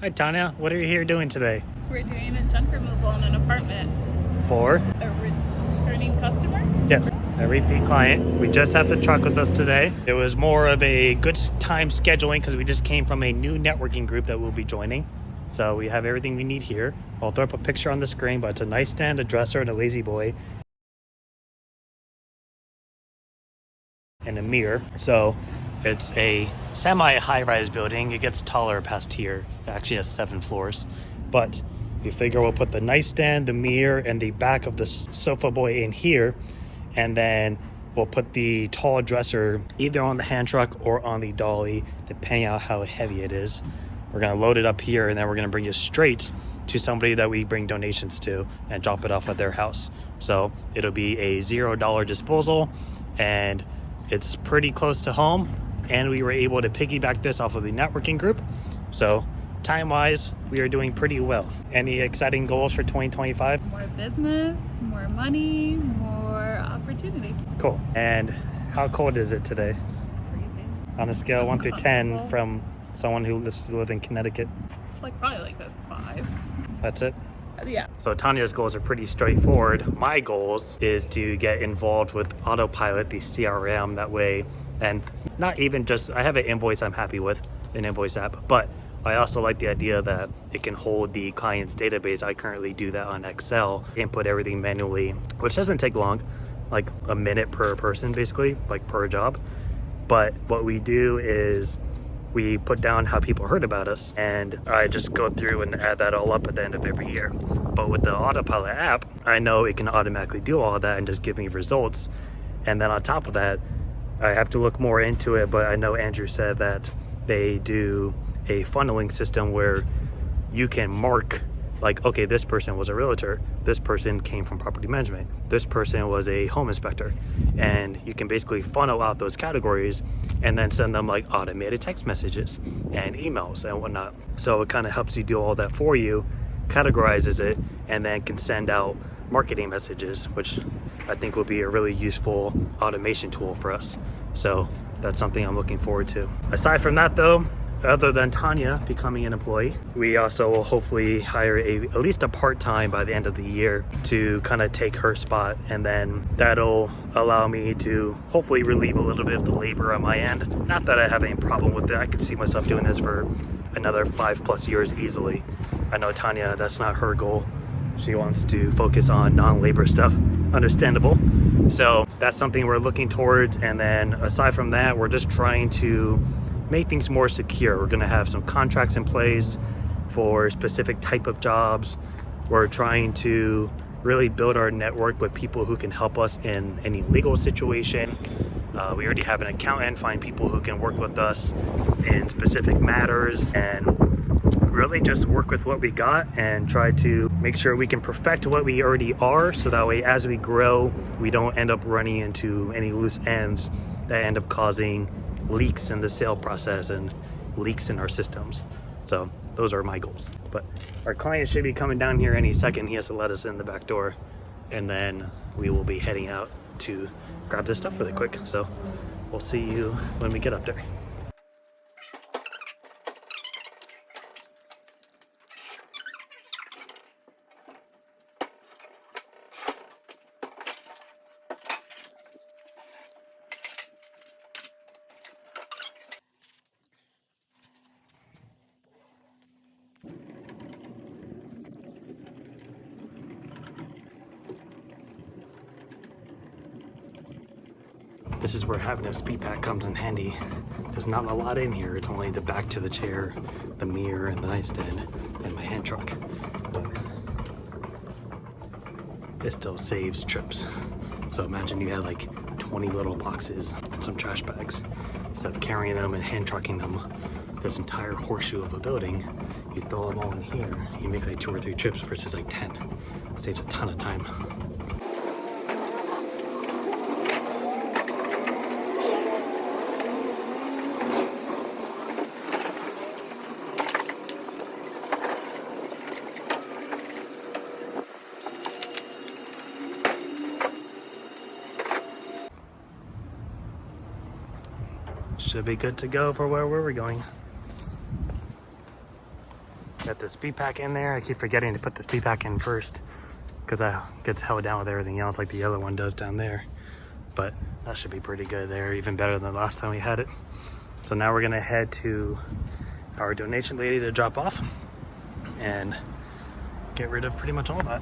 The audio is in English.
Hi Tanya, what are you here doing today? We're doing a junk removal in an apartment. For? A returning customer? Yes, a repeat client. We just had the truck with us today. It was more of a good time scheduling because we just came from a new networking group that we'll be joining. So we have everything we need here. I'll throw up a picture on the screen, but it's a nightstand, a dresser, and a lazy boy. And a mirror. So it's a semi-high-rise building. It gets taller past here. It actually has 7 floors. But you figure we'll put the nightstand, the mirror, and the back of the sofa boy in here. And then we'll put the tall dresser either on the hand truck or on the dolly, depending on how heavy it is. We're gonna load it up here and then we're gonna bring it straight to somebody that we bring donations to and drop it off at their house. So it'll be a $0 disposal, and it's pretty close to home, and we were able to piggyback this off of the networking group. So time-wise, we are doing pretty well. Any exciting goals for 2025? More business, more money, more opportunity. Cool. And how cold is it today? Freezing. On a scale of 1 through 10 from someone who lives in Connecticut? It's probably like a 5. That's it? Yeah. So Tanya's goals are pretty straightforward. My goals is to get involved with Autopilot, the CRM, that way, and not even just, I have an invoice I'm happy with, an invoice app, but I also like the idea that it can hold the client's database. I currently do that on Excel, input everything manually, which doesn't take long, like a minute per person basically, like per job. But what we do is we put down how people heard about us, and I just go through and add that all up at the end of every year. But with the Autopilot app, I know it can automatically do all of that and just give me results. And then on top of that, I have to look more into it, but I know Andrew said that they do a funneling system where you can mark, like, okay, this person was a realtor, this person came from property management, this person was a home inspector, and you can basically funnel out those categories and then send them like automated text messages and emails and whatnot. So it kind of helps you do all that for you, categorizes it, and then can send out marketing messages, which I think will be a really useful automation tool for us. So that's something I'm looking forward to. Aside from that though, other than Tanya becoming an employee, we also will hopefully hire at least a part-time by the end of the year to kind of take her spot, and then that'll allow me to hopefully relieve a little bit of the labor on my end. Not that I have any problem with it. I could see myself doing this for another 5+ years easily. I know Tanya, that's not her goal. She wants to focus on non-labor stuff, understandable. So that's something we're looking towards. And then aside from that, we're just trying to make things more secure. We're gonna have some contracts in place for specific type of jobs. We're trying to really build our network with people who can help us in any legal situation. We already have an accountant, find people who can work with us in specific matters, and really just work with what we got and try to make sure we can perfect what we already are, so that way as we grow, we don't end up running into any loose ends that end up causing leaks in the sale process and leaks in our systems. So those are my goals. But our client should be coming down here any second. He has to let us in the back door, and then we will be heading out to grab this stuff really quick. So we'll see you when we get up there. This is where having a speed pack comes in handy. There's not a lot in here. It's only the back to the chair, the mirror, and the nightstand, and my hand truck. But it still saves trips. So imagine you had like 20 little boxes and some trash bags. Instead of carrying them and hand trucking them this entire horseshoe of a building, you throw them all in here. You make like 2 or 3 trips versus like 10. It saves a ton of time. Should be good to go for where we're going. Got the speed pack in there. I keep forgetting to put the speed pack in first because that gets held down with everything else like the yellow one does down there. But that should be pretty good there, even better than the last time we had it. So now we're gonna head to our donation lady to drop off and get rid of pretty much all that.